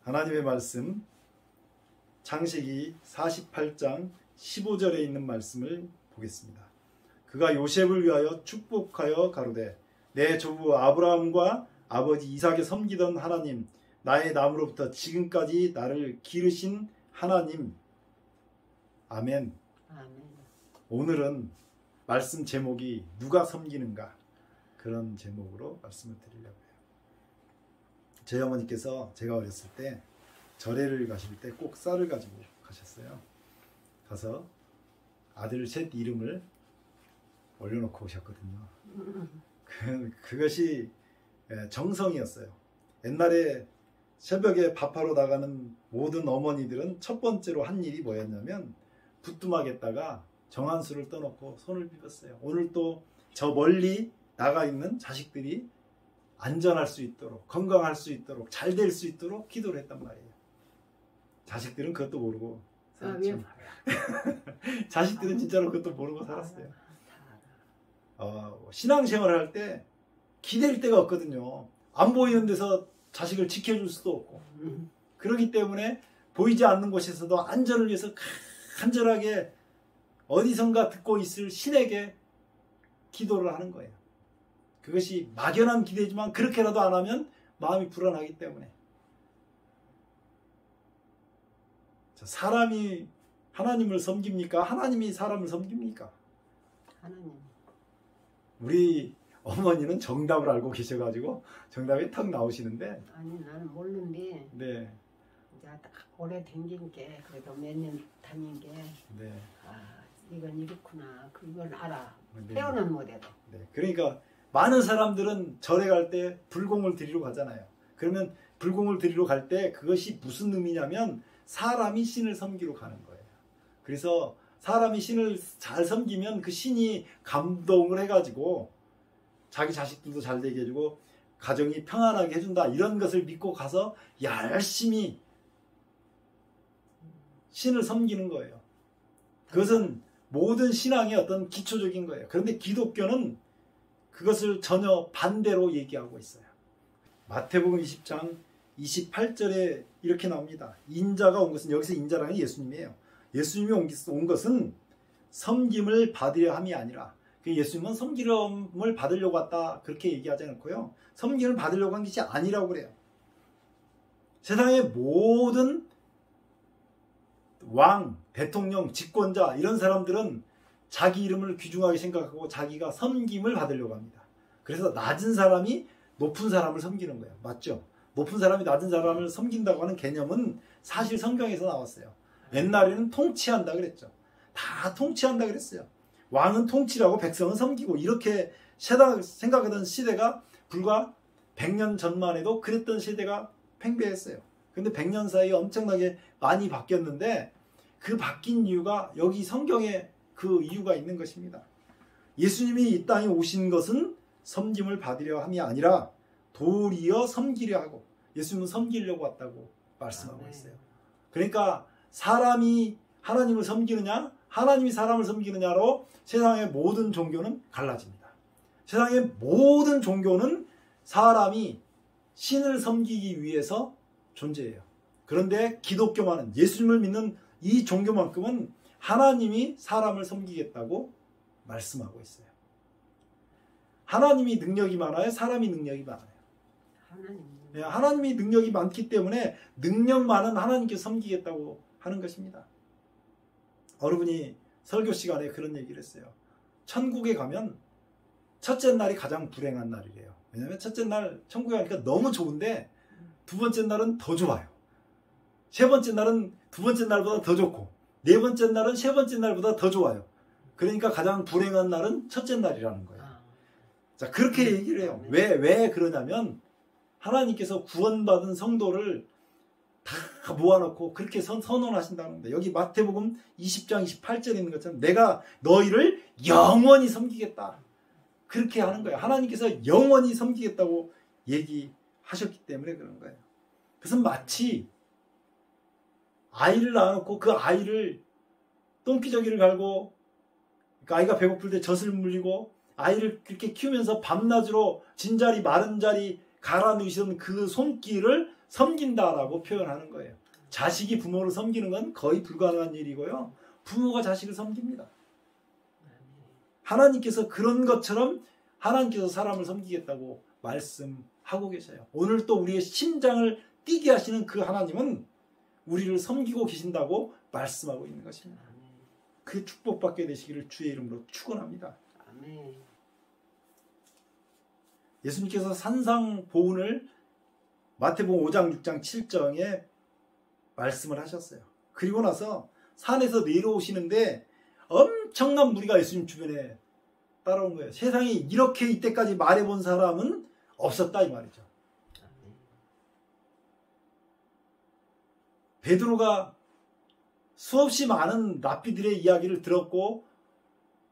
하나님의 말씀 창세기 48장 15절에 있는 말씀을 보겠습니다. 그가 요셉을 위하여 축복하여 가로되 내 조부 아브라함과 아버지 이삭에 섬기던 하나님 나의 남으로부터 지금까지 나를 기르신 하나님. 아멘. 아멘. 오늘은 말씀 제목이 누가 섬기는가, 그런 제목으로 말씀을 드리려고 해요. 저희 어머니께서 제가 어렸을 때 절에를 가실 때 꼭 쌀을 가지고 가셨어요. 가서 아들 셋 이름을 올려놓고 오셨거든요. 그것이 정성이었어요. 옛날에 새벽에 밥하러 나가는 모든 어머니들은 첫 번째로 한 일이 뭐였냐면 부뚜막에다가 정한수를 떠놓고 손을 비볐어요. 오늘 또 저 멀리 나가 있는 자식들이 안전할 수 있도록, 건강할 수 있도록, 잘 될 수 있도록 기도를 했단 말이에요. 자식들은 그것도 모르고 살았죠. 자식들은 진짜로 그것도 모르고 살았어요. 신앙생활을 할 때 기댈 데가 없거든요. 안 보이는 데서 자식을 지켜줄 수도 없고, 그렇기 때문에 보이지 않는 곳에서도 안전을 위해서 간절하게 어디선가 듣고 있을 신에게 기도를 하는 거예요. 그것이 막연한 기대지만 그렇게라도 안 하면 마음이 불안하기 때문에. 사람이 하나님을 섬깁니까? 하나님이 사람을 섬깁니까? 하나님. 우리 어머니는 정답을 알고 계셔가지고 정답이 턱 나오시는데. 아니 나는 모르는데. 네. 이제 오래 댕긴 게 그래도 몇 년 다닌 게. 네. 아 이건 이렇구나 그걸 알아. 네. 태어난 못해도. 네. 그러니까 많은 사람들은 절에 갈 때 불공을 드리러 가잖아요. 그러면 불공을 드리러 갈 때 그것이 무슨 의미냐면 사람이 신을 섬기러 가는 거예요. 그래서 사람이 신을 잘 섬기면 그 신이 감동을 해가지고 자기 자식들도 잘 되게 해주고 가정이 평안하게 해준다, 이런 것을 믿고 가서 열심히 신을 섬기는 거예요. 그것은 모든 신앙의 어떤 기초적인 거예요. 그런데 기독교는 그것을 전혀 반대로 얘기하고 있어요. 마태복음 20장 28절에 이렇게 나옵니다. 인자가 온 것은, 여기서 인자라는 게 예수님이에요. 예수님이 온 것은 섬김을 받으려 함이 아니라, 예수님은 섬김을 받으려고 왔다 그렇게 얘기하지 않고요. 섬김을 받으려고 한 것이 아니라고 그래요. 세상의 모든 왕, 대통령, 집권자 이런 사람들은 자기 이름을 귀중하게 생각하고 자기가 섬김을 받으려고 합니다. 그래서 낮은 사람이 높은 사람을 섬기는 거예요. 맞죠? 높은 사람이 낮은 사람을 섬긴다고 하는 개념은 사실 성경에서 나왔어요. 옛날에는 통치한다 그랬죠. 다 통치한다 그랬어요. 왕은 통치라고 백성은 섬기고, 이렇게 생각하던 시대가 불과 100년 전만 해도 그랬던 시대가 팽배했어요. 근데 100년 사이에 엄청나게 많이 바뀌었는데, 그 바뀐 이유가 여기 성경에 그 이유가 있는 것입니다. 예수님이 이 땅에 오신 것은 섬김을 받으려 함이 아니라 도리어 섬기려 하고, 예수님은 섬기려고 왔다고 말씀하고 있어요. 그러니까 사람이 하나님을 섬기느냐, 하나님이 사람을 섬기느냐로 세상의 모든 종교는 갈라집니다. 세상의 모든 종교는 사람이 신을 섬기기 위해서 존재해요. 그런데 기독교만은, 예수님을 믿는 이 종교만큼은 하나님이 사람을 섬기겠다고 말씀하고 있어요. 하나님이 능력이 많아요? 사람이 능력이 많아요? 하나님이 능력이 많기 때문에 능력 많은 하나님께 섬기겠다고 하는 것입니다. 어른분이 설교 시간에 그런 얘기를 했어요. 천국에 가면 첫째 날이 가장 불행한 날이래요. 왜냐하면 첫째 날 천국에 가니까 너무 좋은데 두 번째 날은 더 좋아요. 세 번째 날은 두 번째 날보다 더 좋고, 네 번째 날은 세 번째 날보다 더 좋아요. 그러니까 가장 불행한 날은 첫째 날이라는 거예요. 자, 그렇게 얘기를 해요. 왜 그러냐면 하나님께서 구원받은 성도를 다 모아놓고 그렇게 선언하신다는 겁니다. 여기 마태복음 20장 28절에 있는 것처럼 내가 너희를 영원히 섬기겠다, 그렇게 하는 거예요. 하나님께서 영원히 섬기겠다고 얘기하셨기 때문에 그런 거예요. 그래서 마치 아이를 낳아놓고 그 아이를 똥기저귀를 갈고, 그러니까 아이가 배고플 때 젖을 물리고 아이를 그렇게 키우면서 밤낮으로 진자리 마른 자리 갈아 넣으시던 그 손길을 섬긴다라고 표현하는 거예요. 자식이 부모를 섬기는 건 거의 불가능한 일이고요. 부모가 자식을 섬깁니다. 하나님께서 그런 것처럼 하나님께서 사람을 섬기겠다고 말씀하고 계셔요. 오늘 또 우리의 심장을 뛰게 하시는 그 하나님은 우리를 섬기고 계신다고 말씀하고 있는 것입니다. 그 축복받게 되시기를 주의 이름으로 축원합니다. 예수님께서 산상보훈을 마태복음 5장 6장 7장에 말씀을 하셨어요. 그리고 나서 산에서 내려오시는데 엄청난 무리가 예수님 주변에 따라온 거예요. 세상에 이렇게 이때까지 말해본 사람은 없었다 이 말이죠. 베드로가 수없이 많은 랍비들의 이야기를 들었고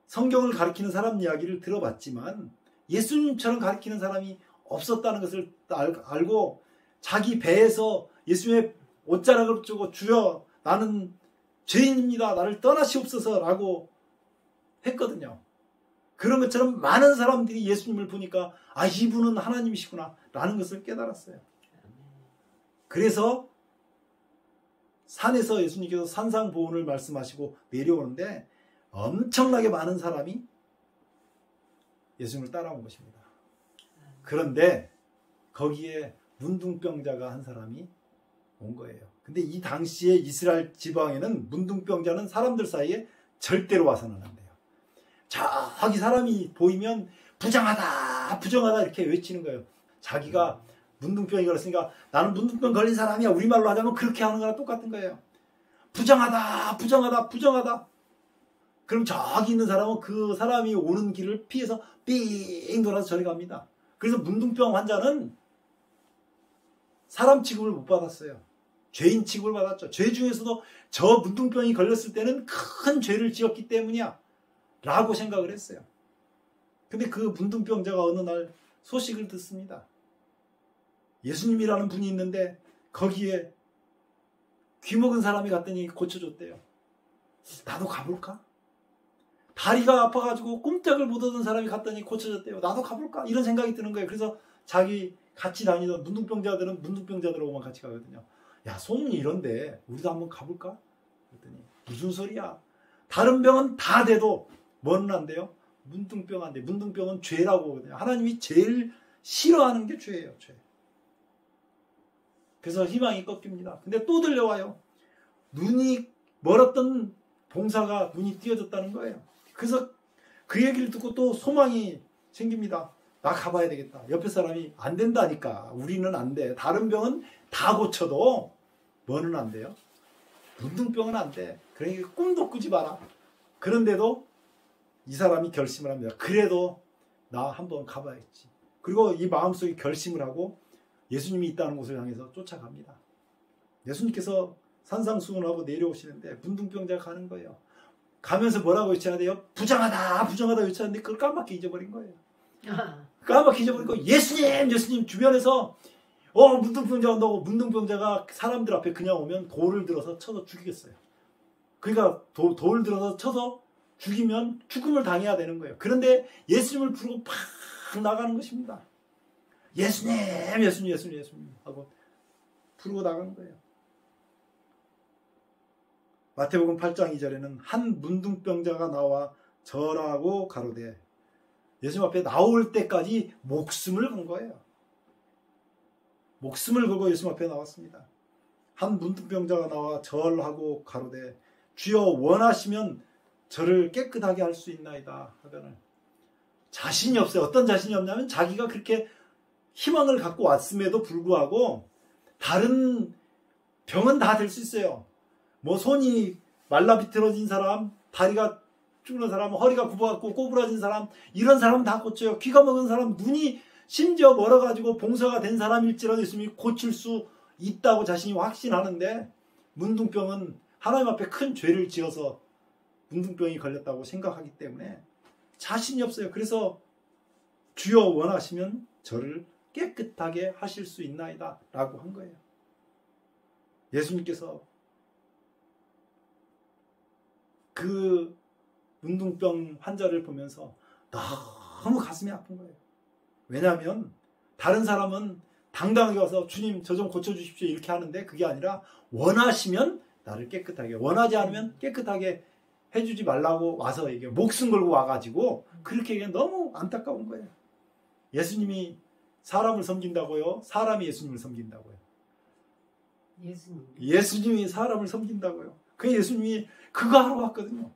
성경을 가르치는 사람 이야기를 들어봤지만 예수님처럼 가르치는 사람이 없었다는 것을 알고 자기 배에서 예수님의 옷자락을 주고 주여 나는 죄인입니다. 나를 떠나시옵소서 라고 했거든요. 그런 것처럼 많은 사람들이 예수님을 보니까 아 이분은 하나님이시구나 라는 것을 깨달았어요. 그래서 산에서 예수님께서 산상보훈을 말씀하시고 내려오는데 엄청나게 많은 사람이 예수님을 따라온 것입니다. 그런데 거기에 문둥병자가 한 사람이 온 거예요. 근데 이 당시에 이스라엘 지방에는 문둥병자는 사람들 사이에 절대로 와서는 안 돼요. 저기 사람이 보이면 부정하다 부정하다 이렇게 외치는 거예요. 자기가 문둥병이 걸렸으니까 나는 문둥병 걸린 사람이야. 우리말로 하자면 그렇게 하는 거랑 똑같은 거예요. 부정하다 부정하다 부정하다. 그럼 저기 있는 사람은 그 사람이 오는 길을 피해서 삥 돌아서 저리 갑니다. 그래서 문둥병 환자는 사람 취급을 못 받았어요. 죄인 취급을 받았죠. 죄 중에서도 저 문둥병이 걸렸을 때는 큰 죄를 지었기 때문이야 라고 생각을 했어요. 근데 그 문둥병자가 어느 날 소식을 듣습니다. 예수님이라는 분이 있는데 거기에 귀먹은 사람이 갔더니 고쳐줬대요. 나도 가볼까? 다리가 아파가지고 꼼짝을 못하던 사람이 갔더니 고쳐졌대요. 나도 가볼까? 이런 생각이 드는 거예요. 그래서 자기 같이 다니던 문둥병자들은 문둥병자들하고만 같이 가거든요. 야 소문이 이런데 우리도 한번 가볼까? 그랬더니 무슨 소리야? 다른 병은 다 돼도 뭐는 안 돼요? 문둥병 안 돼. 문둥병은 죄라고 하거든요. 하나님이 제일 싫어하는 게 죄예요. 죄. 그래서 희망이 꺾입니다. 근데 또 들려와요. 눈이 멀었던 봉사가 눈이 띄어졌다는 거예요. 그래서 그 얘기를 듣고 또 소망이 생깁니다. 나 가봐야 되겠다. 옆에 사람이 안 된다니까. 우리는 안 돼. 다른 병은 다 고쳐도 뭐는 안 돼요? 문둥병은 안 돼. 그러니까 꿈도 꾸지 마라. 그런데도 이 사람이 결심을 합니다. 그래도 나 한번 가봐야겠지. 그리고 이 마음속에 결심을 하고 예수님이 있다는 곳을 향해서 쫓아갑니다. 예수님께서 산상수훈하고 내려오시는데 문둥병자가 가는 거예요. 가면서 뭐라고 외쳐야 돼요? 부정하다 부정하다 외쳤는데 그걸 까맣게 잊어버린 거예요. 까맣게 잊어버린 거예요. 예수님 주변에서 문둥병자 온다고 문둥병자가 사람들 앞에 그냥 오면 돌을 들어서 쳐서 죽이겠어요. 그러니까 돌을 들어서 쳐서 죽이면 죽음을 당해야 되는 거예요. 그런데 예수님을 부르고 팍 나가는 것입니다. 예수님 하고 부르고 나가는 거예요. 마태복음 8장 2절에는 한 문둥병자가 나와 절하고 가로되 예수님 앞에 나올 때까지 목숨을 건 거예요. 목숨을 걸고 예수님 앞에 나왔습니다. 한 문둥병자가 나와 절하고 가로되 주여 원하시면 저를 깨끗하게 할 수 있나이다 하거늘 자신이 없어요. 어떤 자신이 없냐면 자기가 그렇게 희망을 갖고 왔음에도 불구하고 다른 병은 다 될 수 있어요. 뭐 손이 말라 비틀어진 사람, 다리가 쭈그런 사람, 허리가 굽어갖고 꼬부라진 사람, 이런 사람 다 고쳐요. 귀가 먹은 사람, 눈이 심지어 멀어가지고 봉사가 된 사람일지라도 예수님이 고칠 수 있다고 자신이 확신하는데 문둥병은 하나님 앞에 큰 죄를 지어서 문둥병이 걸렸다고 생각하기 때문에 자신이 없어요. 그래서 주여 원하시면 저를 깨끗하게 하실 수 있나이다 라고 한 거예요. 예수님께서 그 문둥병 환자를 보면서 너무 가슴이 아픈 거예요. 왜냐하면 다른 사람은 당당하게 와서 주님 저 좀 고쳐주십시오 이렇게 하는데 그게 아니라 원하시면 나를 깨끗하게, 원하지 않으면 깨끗하게 해주지 말라고 와서 얘기해. 목숨 걸고 와가지고 그렇게 얘기하면 너무 안타까운 거예요. 예수님이 사람을 섬긴다고요? 사람이 예수님을 섬긴다고요? 예수님이 사람을 섬긴다고요. 그 예수님이 그거 하러 왔거든요.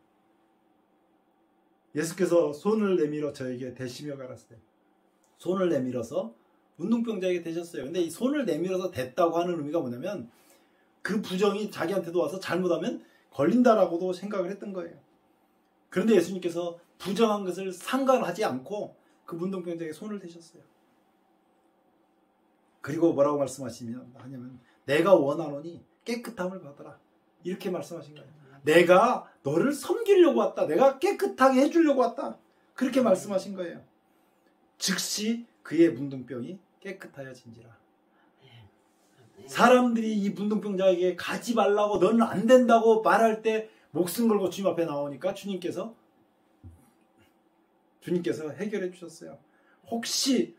예수께서 손을 내밀어 저에게 대시며 가라사대. 손을 내밀어서 문둥병자에게 되셨어요. 근데 이 손을 내밀어서 됐다고 하는 의미가 뭐냐면 그 부정이 자기한테도 와서 잘못하면 걸린다라고도 생각을 했던 거예요. 그런데 예수님께서 부정한 것을 상관하지 않고 그 문둥병자에게 손을 대셨어요. 그리고 뭐라고 하냐면 내가 원하노니 깨끗함을 받아라. 이렇게 말씀하신 거예요. 내가 너를 섬기려고 왔다. 내가 깨끗하게 해주려고 왔다. 그렇게 말씀하신 거예요. 즉시 그의 문둥병이 깨끗하여진지라. 사람들이 이 문둥병자에게 가지 말라고 너는 안 된다고 말할 때 목숨 걸고 주님 앞에 나오니까 주님께서 해결해 주셨어요. 혹시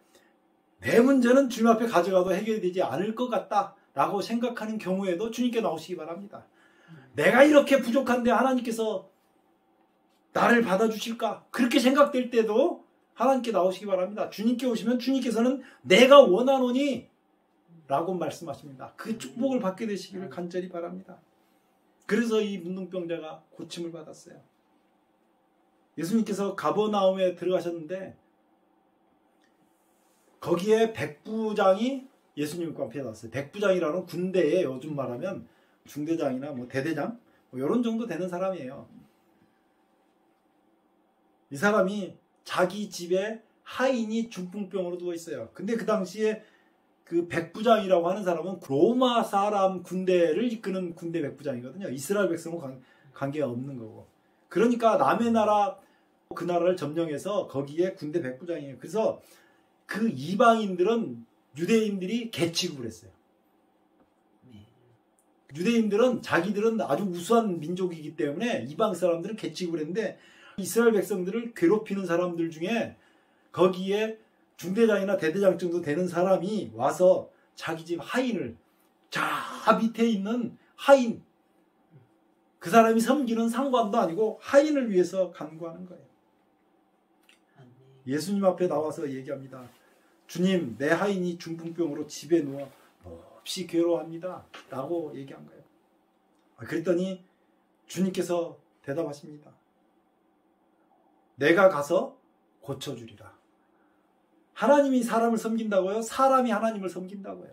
내 문제는 주님 앞에 가져가도 해결되지 않을 것 같다라고 생각하는 경우에도 주님께 나오시기 바랍니다. 내가 이렇게 부족한데 하나님께서 나를 받아주실까? 그렇게 생각될 때도 하나님께 나오시기 바랍니다. 주님께 오시면 주님께서는 내가 원하노니 라고 말씀하십니다. 그 축복을 받게 되시기를 간절히 바랍니다. 그래서 이 문둥병자가 고침을 받았어요. 예수님께서 가버나움에 들어가셨는데 거기에 백부장이 예수님 앞에 나왔어요. 백부장이라는 군대에 요즘 말하면 중대장이나 뭐 대대장 이런 정도 되는 사람이에요. 이 사람이 자기 집에 하인이 중풍병으로 누워 있어요. 근데 그 당시에 그 백부장이라고 하는 사람은 로마 사람 군대를 이끄는 군대 백부장이거든요. 이스라엘 백성과 관계가 없는 거고. 그러니까 남의 나라 그 나라를 점령해서 거기에 군대 백부장이에요. 그래서 그 이방인들은 유대인들이 개취급을 했어요. 유대인들은 자기들은 아주 우수한 민족이기 때문에 이방 사람들은 개취급을 했는데 이스라엘 백성들을 괴롭히는 사람들 중에 거기에 중대장이나 대대장 정도 되는 사람이 와서 자기 집 하인을 저 밑에 있는 하인 그 사람이 섬기는 상관도 아니고 하인을 위해서 간구하는 거예요. 예수님 앞에 나와서 얘기합니다. 주님 내 하인이 중풍병으로 집에 누워 몹시 괴로워합니다. 라고 얘기한 거예요. 그랬더니 주님께서 대답하십니다. 내가 가서 고쳐주리라. 하나님이 사람을 섬긴다고요? 사람이 하나님을 섬긴다고요?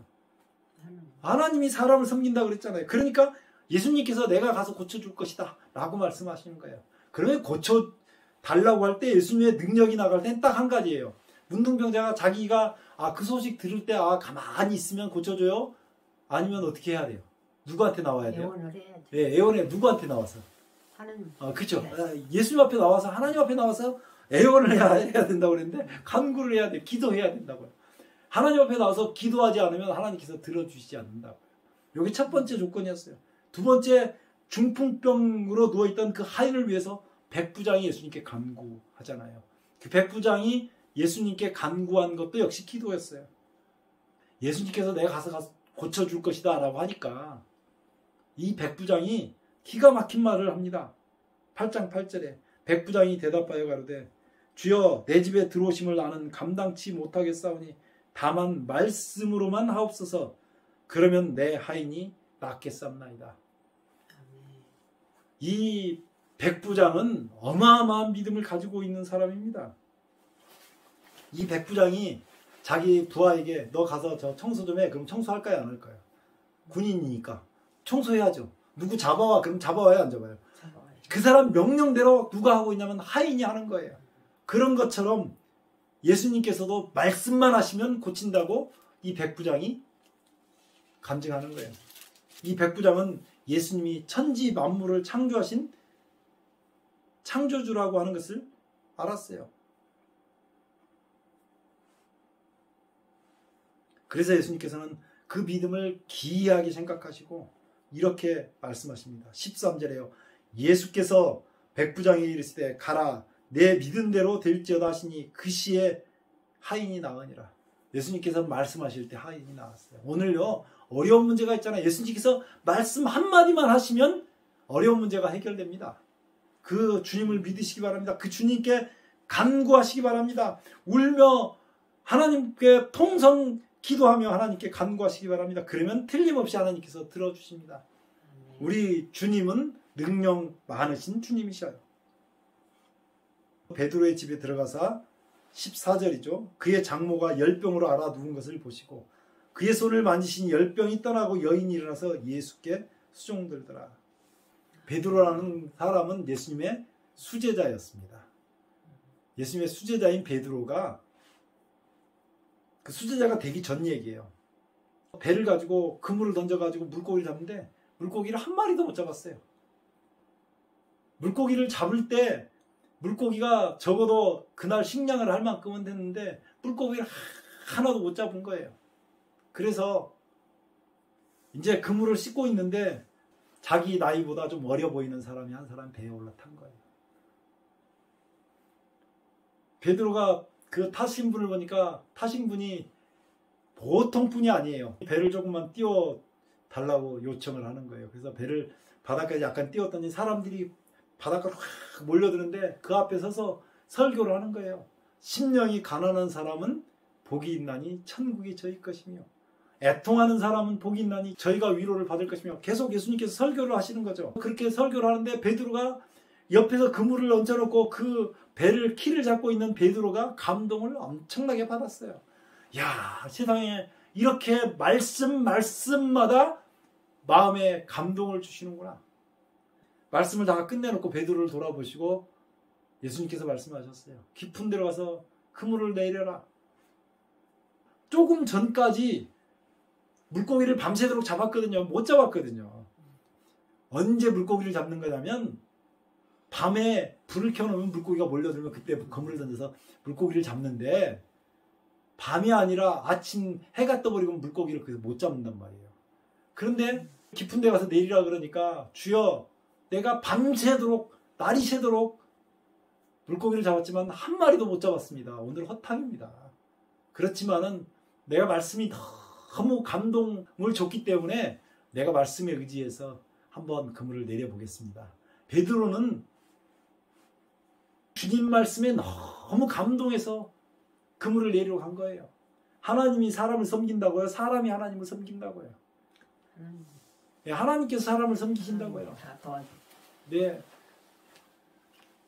하나님이 사람을 섬긴다고 그랬잖아요. 그러니까 예수님께서 내가 가서 고쳐줄 것이다 라고 말씀하시는 거예요. 그러면 고쳐달라고 할 때 예수님의 능력이 나갈 때는 딱 한 가지예요. 문둥병자가 자기가 그 소식 들을 때 가만히 있으면 고쳐줘요? 아니면 어떻게 해야 돼요? 누구한테 나와야 돼요? 애원을 해야지. 네, 애원해. 누구한테 나와서? 하나님. 그렇죠. 예수님 앞에 나와서 하나님 앞에 나와서 애원을 해야 된다고 그랬는데 간구를 해야 돼. 기도해야 된다고요. 하나님 앞에 나와서 기도하지 않으면 하나님께서 들어주시지 않는다고요. 이게 첫 번째 조건이었어요. 두 번째 중풍병으로 누워있던 그 하인을 위해서 백부장이 예수님께 간구하잖아요. 그 백부장이 예수님께 간구한 것도 역시 기도였어요. 예수님께서 내가 가서 고쳐줄 것이다 라고 하니까 이 백부장이 기가 막힌 말을 합니다. 8장 8절에 백부장이 대답하여 가로되 주여 내 집에 들어오심을 나는 감당치 못하겠사오니 다만 말씀으로만 하옵소서. 그러면 내 하인이 낫겠사옵나이다. 이 백부장은 어마어마한 믿음을 가지고 있는 사람입니다. 이 백부장이 자기 부하에게 너 가서 저 청소 좀 해. 그럼 청소할까요? 안 할까요? 군인이니까 청소해야죠. 누구 잡아와. 그럼 잡아와요? 안 잡아요? 그 사람 명령대로 누가 하고 있냐면 하인이 하는 거예요. 그런 것처럼 예수님께서도 말씀만 하시면 고친다고 이 백부장이 간증하는 거예요. 이 백부장은 예수님이 천지 만물을 창조하신 창조주라고 하는 것을 알았어요. 그래서 예수님께서는 그 믿음을 기이하게 생각하시고 이렇게 말씀하십니다. 13절에요. 예수께서 백부장에게 이르시되 가라 내 믿은 대로 될지어다 하시니 그 시에 하인이 나으니라. 예수님께서 말씀하실 때 하인이 나왔어요. 오늘요 어려운 문제가 있잖아요. 예수님께서 말씀 한마디만 하시면 어려운 문제가 해결됩니다. 그 주님을 믿으시기 바랍니다. 그 주님께 간구하시기 바랍니다. 울며 하나님께 통성 기도하며 하나님께 간구하시기 바랍니다. 그러면 틀림없이 하나님께서 들어주십니다. 우리 주님은 능력 많으신 주님이셔요. 베드로의 집에 들어가서 14절이죠. 그의 장모가 열병으로 앓아 누운 것을 보시고 그의 손을 만지신 열병이 떠나고 여인이 일어나서 예수께 수종들더라. 베드로라는 사람은 예수님의 수제자였습니다. 예수님의 수제자인 베드로가 그 수제자가 되기 전 얘기예요. 배를 가지고 그물을 던져가지고 물고기를 잡는데 물고기를 한 마리도 못 잡았어요. 물고기를 잡을 때 물고기가 적어도 그날 식량을 할 만큼은 됐는데 물고기를 하나도 못 잡은 거예요. 그래서 이제 그물을 씻고 있는데 자기 나이보다 좀 어려 보이는 사람이 한 사람 배에 올라탄 거예요. 베드로가 그 타신 분을 보니까 타신 분이 보통 분이 아니에요. 배를 조금만 띄워 달라고 요청을 하는 거예요. 그래서 배를 바닷가에 약간 띄웠더니 사람들이 바닷가로 확 몰려드는데 그 앞에 서서 설교를 하는 거예요. 심령이 가난한 사람은 복이 있나니 천국이 저희 것이며 애통하는 사람은 복이 있나니 저희가 위로를 받을 것이며 계속 예수님께서 설교를 하시는 거죠. 그렇게 설교를 하는데 베드로가 옆에서 그물을 얹어놓고 그 배를 키를 잡고 있는 베드로가 감동을 엄청나게 받았어요. 야, 세상에 이렇게 말씀마다 마음에 감동을 주시는구나. 말씀을 다 끝내놓고 베드로를 돌아보시고 예수님께서 말씀하셨어요. 깊은 데로 가서 그물을 내려라. 조금 전까지 물고기를 밤새도록 잡았거든요. 못 잡았거든요. 언제 물고기를 잡는 거냐면 밤에 불을 켜놓으면 물고기가 몰려들면 그때 그물을 던져서 물고기를 잡는데 밤이 아니라 아침 해가 떠버리면 물고기를 그래서 못 잡는단 말이에요. 그런데 깊은 데 가서 내리라 그러니까 주여 내가 밤새도록 날이 새도록 물고기를 잡았지만 한 마리도 못 잡았습니다. 오늘 허탕입니다. 그렇지만은 내가 말씀이 너무 감동을 줬기 때문에 내가 말씀에 의지해서 한번 그물을 내려보겠습니다. 베드로는 주님 말씀에 너무 감동해서 그물을 내리러 간 거예요. 하나님이 사람을 섬긴다고요? 사람이 하나님을 섬긴다고요? 네, 하나님께서 사람을 섬기신다고요. 네.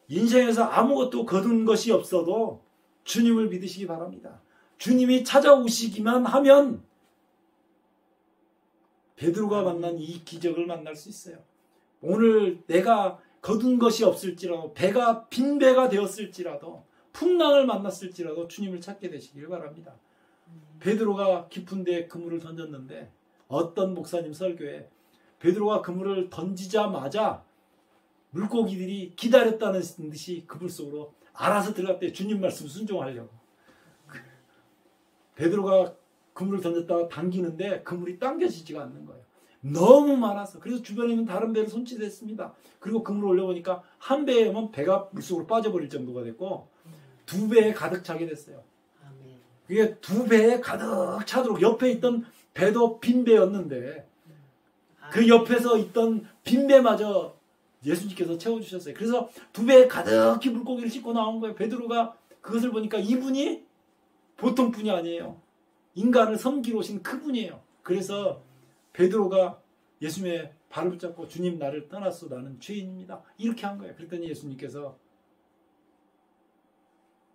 인생에서 아무것도 거둔 것이 없어도 주님을 믿으시기 바랍니다. 주님이 찾아오시기만 하면 베드로가 만난 이 기적을 만날 수 있어요. 오늘 내가 거둔 것이 없을지라도 배가 빈 배가 되었을지라도 풍랑을 만났을지라도 주님을 찾게 되시길 바랍니다. 베드로가 깊은 데에 그물을 던졌는데 어떤 목사님 설교에 베드로가 그물을 던지자마자 물고기들이 기다렸다는 듯이 그물 속으로 알아서 들어갔대. 주님 말씀 순종하려고. 베드로가 그물을 던졌다가 당기는데 그물이 당겨지지가 않는 거예요. 너무 많아서. 그래서 주변에 있는 다른 배를 손질했습니다. 그리고 그물을 올려보니까 한 배에 오면 배가 물속으로 빠져버릴 정도가 됐고 두 배에 가득 차게 됐어요. 그게 두 배에 가득 차도록 옆에 있던 배도 빈 배였는데 그 옆에서 있던 빈 배마저 예수님께서 채워주셨어요. 그래서 두 배에 가득히 물고기를 싣고 나온 거예요. 베드로가 그것을 보니까 이분이 보통 분이 아니에요. 인간을 섬기러 오신 그분이에요. 그래서 베드로가 예수님의 발을 붙잡고 주님 나를 떠났소 나는 죄인입니다. 이렇게 한 거예요. 그랬더니 예수님께서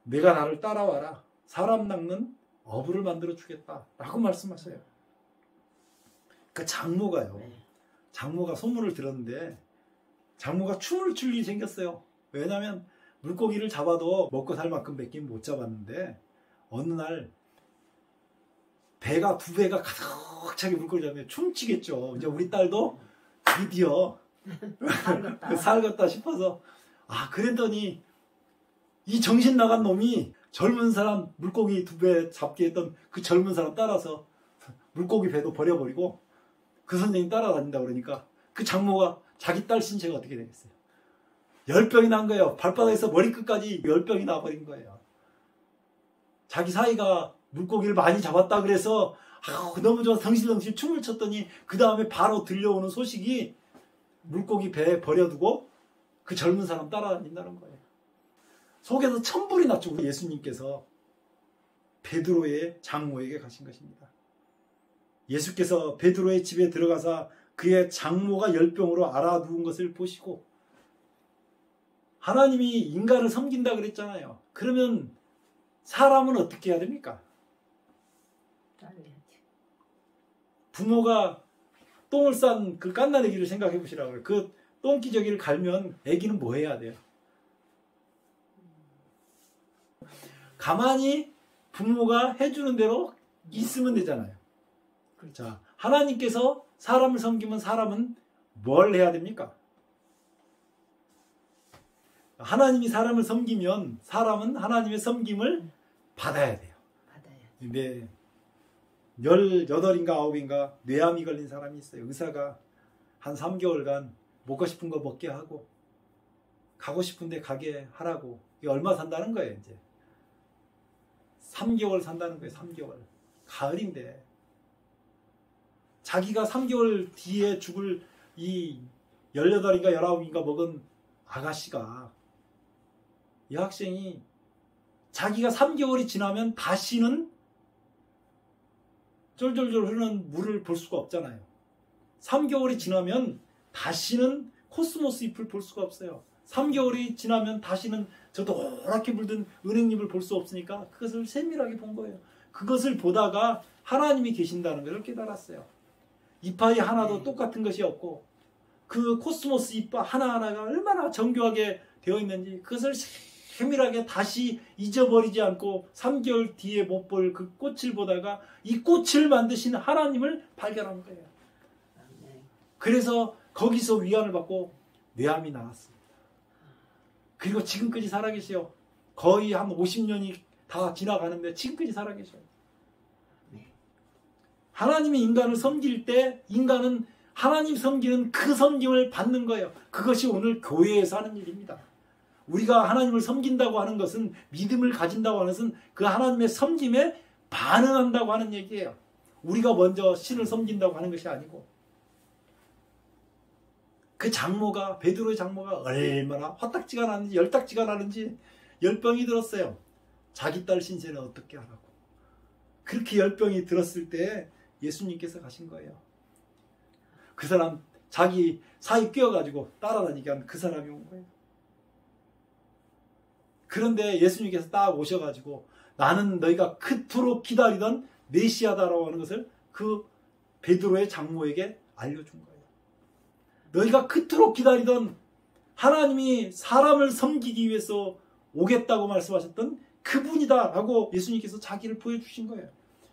내가 나를 따라와라. 사람 낚는 어부를 만들어 주겠다. 라고 말씀하세요. 그 장모가요. 장모가 소문을 들었는데 장모가 춤을 출 일이 생겼어요. 왜냐하면 물고기를 잡아도 먹고 살 만큼 밖에 못 잡았는데 어느 날 배가 두 배가 가득 차게 물고기를 잡으면 춤추겠죠. 이제 우리 딸도 드디어 살겠다 싶어서 그랬더니 이 정신 나간 놈이 젊은 사람 물고기 두 배 잡게 했던 그 젊은 사람 따라서 물고기 배도 버려버리고 그 선생님 따라다닌다 그러니까 그 장모가 자기 딸 신체가 어떻게 되겠어요? 열병이 난 거예요. 발바닥에서 머리끝까지 열병이 나버린 거예요. 자기 사이가 물고기를 많이 잡았다 그래서 너무 좋아서 덩실덩실 춤을 췄더니 그 다음에 바로 들려오는 소식이 물고기 배에 버려두고 그 젊은 사람 따라다닌다는 거예요. 속에서 천불이 났죠. 예수님께서 베드로의 장모에게 가신 것입니다. 예수께서 베드로의 집에 들어가서 그의 장모가 열병으로 알아누운 것을 보시고, 하나님이 인간을 섬긴다 그랬잖아요. 그러면 사람은 어떻게 해야 됩니까? 부모가 똥을 싼 그 갓난아기를 생각해 보시라고요. 그 똥기저귀를 갈면 아기는 뭐 해야 돼요? 가만히 부모가 해주는 대로 있으면 되잖아요. 자, 하나님께서 사람을 섬기면 사람은 뭘 해야 됩니까? 하나님이 사람을 섬기면 사람은 하나님의 섬김을 받아야 돼요. 네. 18인가 9인가 뇌암이 걸린 사람이 있어요. 의사가 한 3개월간 먹고 싶은 거 먹게 하고 가고 싶은데 가게 하라고. 이게 얼마 산다는 거예요, 이제. 3개월 산다는 거예요. 3개월. 가을인데 자기가 3개월 뒤에 죽을 이 18인가 19인가 먹은 아가씨가, 이 학생이 자기가 3개월이 지나면 다시는 쫄쫄쫄 흐르는 물을 볼 수가 없잖아요. 3개월이 지나면 다시는 코스모스 잎을 볼 수가 없어요. 3개월이 지나면 다시는 저 노랗게 물든 은행잎을 볼 수 없으니까 그것을 세밀하게 본 거예요. 그것을 보다가 하나님이 계신다는 것을 깨달았어요. 이파이 하나도 똑같은 것이 없고 그 코스모스 잎 하나하나가 얼마나 정교하게 되어 있는지 그것을 세밀하게 다시 잊어버리지 않고 3개월 뒤에 못 볼 그 꽃을 보다가 이 꽃을 만드신 하나님을 발견한 거예요. 그래서 거기서 위안을 받고 뇌암이 나왔습니다. 그리고 지금까지 살아계세요. 거의 한 50년이 다 지나가는데 지금까지 살아계셔요. 하나님이 인간을 섬길 때 인간은 하나님 섬기는 그 섬김을 받는 거예요. 그것이 오늘 교회에서 하는 일입니다. 우리가 하나님을 섬긴다고 하는 것은, 믿음을 가진다고 하는 것은 그 하나님의 섬김에 반응한다고 하는 얘기예요. 우리가 먼저 신을 섬긴다고 하는 것이 아니고. 그 장모가, 베드로의 장모가 얼마나 화딱지가 나는지 열딱지가 나는지 열병이 들었어요. 자기 딸 신세는 어떻게 하라고. 그렇게 열병이 들었을 때 예수님께서 가신 거예요. 그 사람 자기 사이 껴가지고 따라다니게 한 그 사람이 온 거예요. 그런데 예수님께서 딱 오셔가지고 나는 너희가 그토록 기다리던 메시아다라고 하는 것을 그 베드로의 장모에게 알려준 거예요. 너희가 그토록 기다리던 하나님이 사람을 섬기기 위해서 오겠다고 말씀하셨던 그분이다 라고 예수님께서 자기를 보여주신 거예요.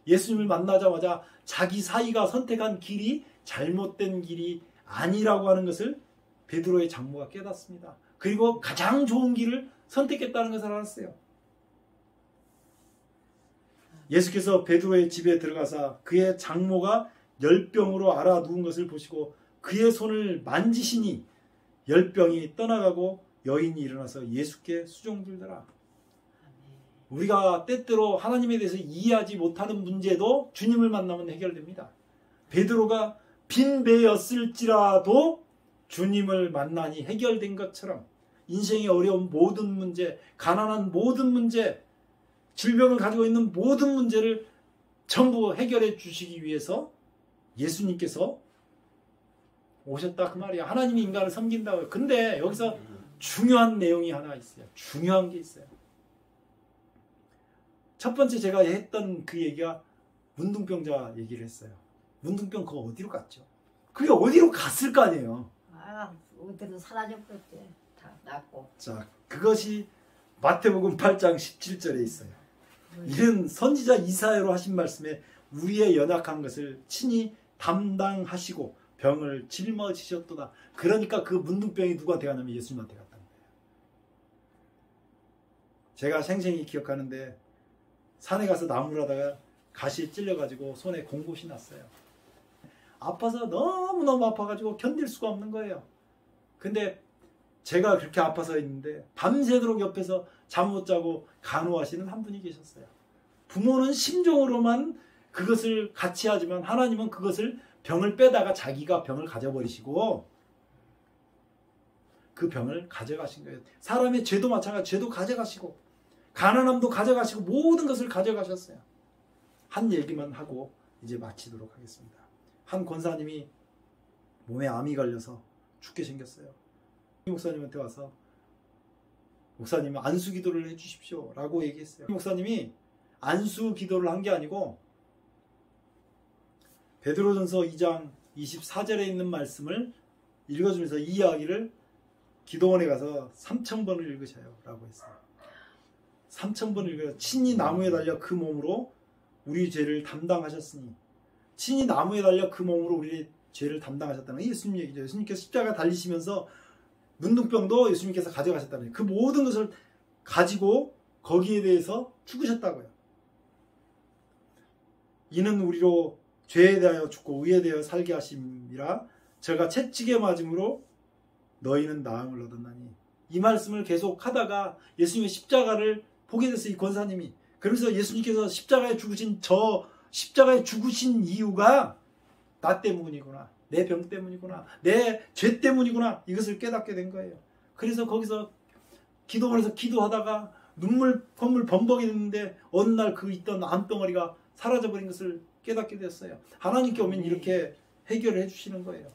예수님을 만나자마자 자기 사이가 선택한 길이 잘못된 길이 아니라고 하는 것을 베드로의 장모가 깨닫습니다. 그리고 가장 좋은 길을 선택했다는 것을 알았어요. 예수께서 베드로의 집에 들어가서 그의 장모가 열병으로 앓아 누운 것을 보시고 그의 손을 만지시니 열병이 떠나가고 여인이 일어나서 예수께 수종들더라. 우리가 때때로 하나님에 대해서 이해하지 못하는 문제도 주님을 만나면 해결됩니다. 베드로가 빈배였을지라도 주님을 만나니 해결된 것처럼 인생의 어려운 모든 문제, 가난한 모든 문제, 질병을 가지고 있는 모든 문제를 전부 해결해 주시기 위해서 예수님께서 오셨다 그 말이야. 하나님이 인간을 섬긴다고요. 근데 여기서 중요한 내용이 하나 있어요. 중요한 게 있어요. 첫 번째 제가 했던 그 얘기가 문둥병자 얘기를 했어요. 문둥병 그거 어디로 갔죠? 그게 어디로 갔을 거 아니에요. 아, 어디로 사라졌겠지. 다 낫고. 자, 그것이 마태복음 8장 17절에 있어요. 이런 선지자 이사야로 하신 말씀에 우리의 연약한 것을 친히 담당하시고 병을 짊어지셨도다. 그러니까 그 문둥병이 누구한테 갔냐면 예수님한테 갔다는 거예요. 제가 생생히 기억하는데 산에 가서 나무를 하다가 가시에 찔려가지고 손에 공봇이 났어요. 아파서 너무너무 아파가지고 견딜 수가 없는 거예요. 근데 제가 그렇게 아파서 있는데 밤새도록 옆에서 잠 못 자고 간호하시는 한 분이 계셨어요. 부모는 심정으로만 그것을 같이 하지만 하나님은 그것을 병을 빼다가 자기가 병을 가져버리시고 그 병을 가져가신 거예요. 사람의 죄도 마찬가지, 죄도 가져가시고 가난함도 가져가시고 모든 것을 가져가셨어요. 한 얘기만 하고 이제 마치도록 하겠습니다. 한 권사님이 몸에 암이 걸려서 죽게 생겼어요. 목사님한테 와서 목사님 안수 기도를 해주십시오 라고 얘기했어요. 목사님이 안수 기도를 한 게 아니고 베드로전서 2장 24절에 있는 말씀을 읽어주면서 이 이야기를 기도원에 가서 3000번을 읽으셔요 라고 했어요. 3000번을 읽어요. 친히 나무에 달려 그 몸으로 우리 죄를 담당하셨으니, 친히 나무에 달려 그 몸으로 우리의 죄를 담당하셨다는 게 예수님 얘기죠. 예수님께서 십자가 달리시면서 문둥병도 예수님께서 가져가셨다는 거예요. 그 모든 것을 가지고 거기에 대해서 죽으셨다고요. 이는 우리로 죄에 대하여 죽고 의에 대하여 살게 하심이라 저가 채찍에 맞음으로 너희는 나음을 얻었나니. 이 말씀을 계속 하다가 예수님의 십자가를 보게 됐어요. 이 권사님이. 그러면서 예수님께서 십자가에 죽으신 이유가 나 때문이구나, 내 병 때문이구나, 내 죄 때문이구나, 이것을 깨닫게 된 거예요. 그래서 거기서 기도원에서 기도하다가 콧물 범벅이 됐는데 어느 날 그 있던 암덩어리가 사라져버린 것을 깨닫게 됐어요. 하나님께 오면 이렇게 해결해 주시는 거예요.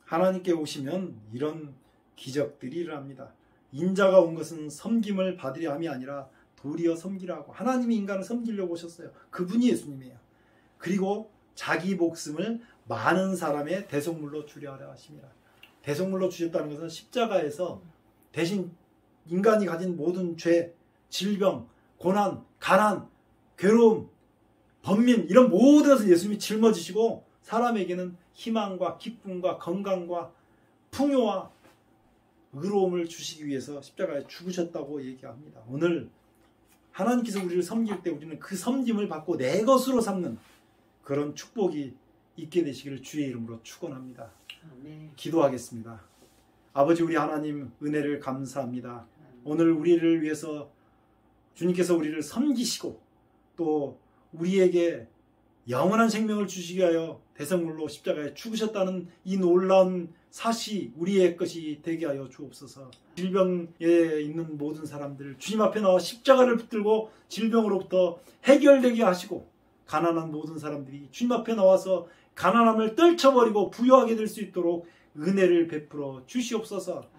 하나님께 오시면 이런 기적들이 일어납니다. 인자가 온 것은 섬김을 받으려 함이 아니라 도리어 섬기라고. 하나님이 인간을 섬기려고 오셨어요. 그분이 예수님이에요. 그리고 자기 목숨을 많은 사람의 대속물로 주려 하려 하십니다. 대속물로 주셨다는 것은 십자가에서 대신 인간이 가진 모든 죄, 질병, 고난, 가난, 괴로움, 번민, 이런 모든 것을 예수님이 짊어지시고 사람에게는 희망과 기쁨과 건강과 풍요와 의로움을 주시기 위해서 십자가에 죽으셨다고 얘기합니다. 오늘 하나님께서 우리를 섬길 때 우리는 그 섬김을 받고 내 것으로 삼는 그런 축복이 있게 되시기를 주의 이름으로 축원합니다. 기도하겠습니다. 아버지, 우리 하나님 은혜를 감사합니다. 오늘 우리를 위해서 주님께서 우리를 섬기시고 또 우리에게 영원한 생명을 주시기 위하여 대성물로 십자가에 죽으셨다는 이 놀라운 사실이 우리의 것이 되게 하여 주옵소서. 질병에 있는 모든 사람들 주님 앞에 나와 십자가를 붙들고 질병으로부터 해결되게 하시고, 가난한 모든 사람들이 주님 앞에 나와서 가난함을 떨쳐버리고 부유하게 될 수 있도록 은혜를 베풀어 주시옵소서.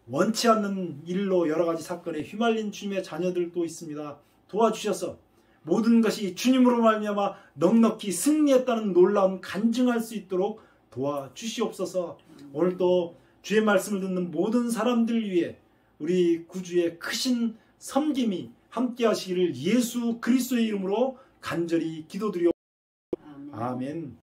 원치 않는 일로 여러 가지 사건에 휘말린 주님의 자녀들도 있습니다. 도와주셔서 모든 것이 주님으로 말미암아 넉넉히 승리했다는 놀라움 간증할 수 있도록 도와주시옵소서. 오늘도 주의 말씀을 듣는 모든 사람들 위해 우리 구주의 크신 섬김이 함께 하시기를 예수 그리스도의 이름으로 간절히 기도드리옵소서. 아멘.